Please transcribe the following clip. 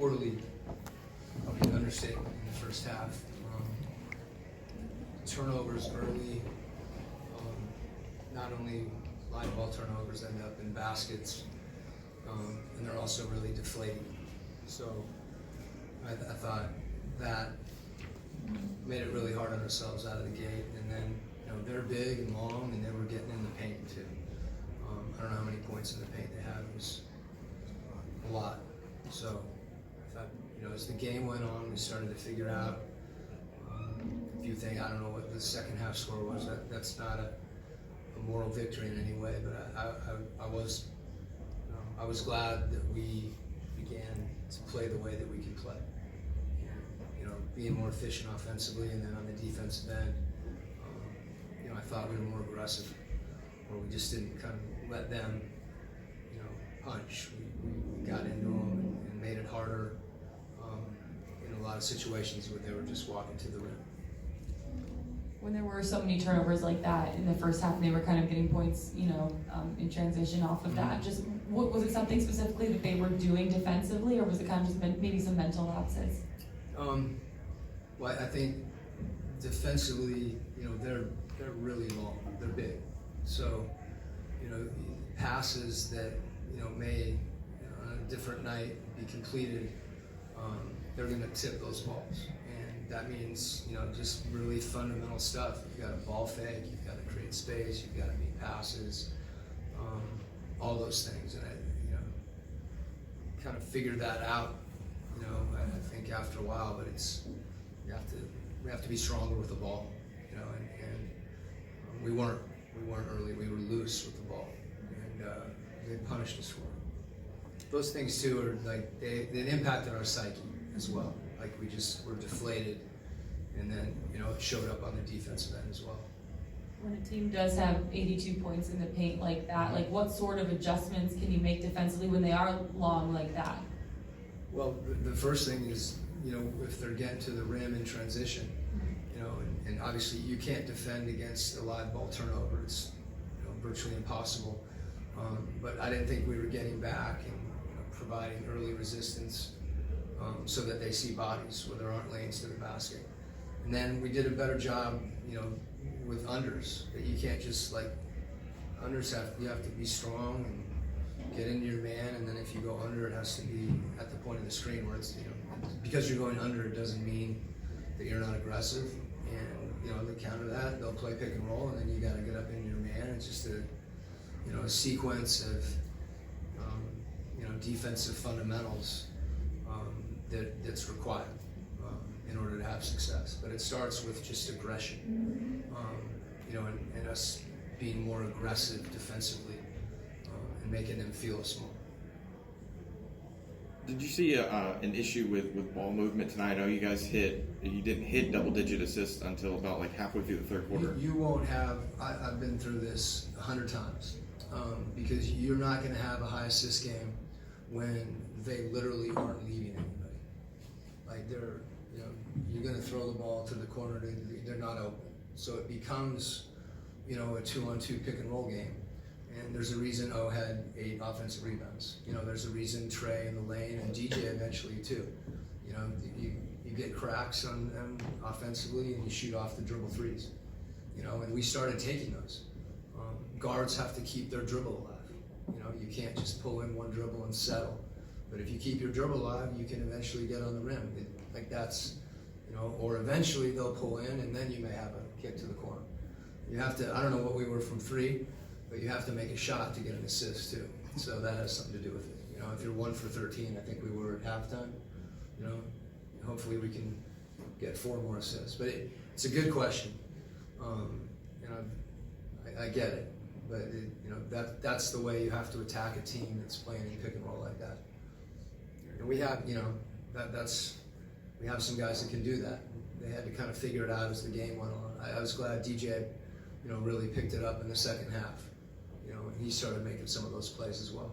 poorly, probably an understatement, in the first half. Turnovers early, not only live ball turnovers end up in baskets, and they're also really deflating. So I thought that made it really hard on ourselves out of the gate. And then, they're big and long, and they were getting in the paint too. I don't know how many points in the paint they had. It was a lot. So I thought, as the game went on, we started to figure out a few things. I don't know what the second half score was. That's not a moral victory in any way, but I was glad that we began to play the way that we could play. Being more efficient offensively, and then on the defensive end, I thought we were more aggressive, or we just didn't kind of let them, punch. We got into them and made it harder in a lot of situations where they were just walking to the rim. When there were so many turnovers like that in the first half, and they were kind of getting points, in transition off of that, just was it something specifically that they were doing defensively, or was it kind of just maybe some mental lapses? Well, I think defensively, they're really long, they're big. So, passes that, may on a different night be completed, they're going to tip those balls. And that means, just really fundamental stuff. You've got a ball fake, you've got to create space, you've got to make passes, all those things. And I, kind of figured that out, I think after a while, but we have to be stronger with the ball, and we weren't early. We were loose with the ball, and they punished us for it. Those things too are like they impacted our psyche as well. Like we just were deflated, and then it showed up on the defensive end as well. When a team does have 82 points in the paint like that, like what sort of adjustments can you make defensively when they are long like that? Well, the first thing is, if they're getting to the rim in transition, and obviously you can't defend against a live ball turnover. It's virtually impossible. But I didn't think we were getting back and providing early resistance so that they see bodies where there aren't lanes to the basket. And then we did a better job, with unders. That you can't just unders you have to be strong and get into your man, and then if you go under, it has to be at the point of the screen where it's, because you're going under, it doesn't mean that you're not aggressive. And, to counter that, they'll play pick and roll, and then you got to get up into your man. It's just a sequence of, defensive fundamentals that's required in order to have success. But it starts with just aggression, and us being more aggressive defensively and making them feel us more. Did you see an issue with ball movement tonight? I know you didn't hit double-digit assists until about halfway through the third quarter. You won't have, I've been through this 100 times, because you're not going to have a high assist game when they literally aren't leaving anybody. You're going to throw the ball to the corner, they're not open. So it becomes, a 2-on-2 pick and roll game. And there's a reason O had 8 offensive rebounds. There's a reason Trey in the lane and DJ eventually too. You get cracks on them offensively, and you shoot off the dribble threes. And we started taking those. Guards have to keep their dribble alive. You can't just pull in one dribble and settle. But if you keep your dribble alive, you can eventually get on the rim. Or eventually they'll pull in, and then you may have a kick to the corner. You have to, I don't know what we were from 3, but you have to make a shot to get an assist too. So that has something to do with it. If you're 1 for 13, I think we were at halftime. Hopefully we can get 4 more assists. But it's a good question. I get it, but that's the way you have to attack a team that's playing in pick and roll like that. And we have, we have some guys that can do that. They had to kind of figure it out as the game went on. I was glad DJ, really picked it up in the second half. And he started making some of those plays as well.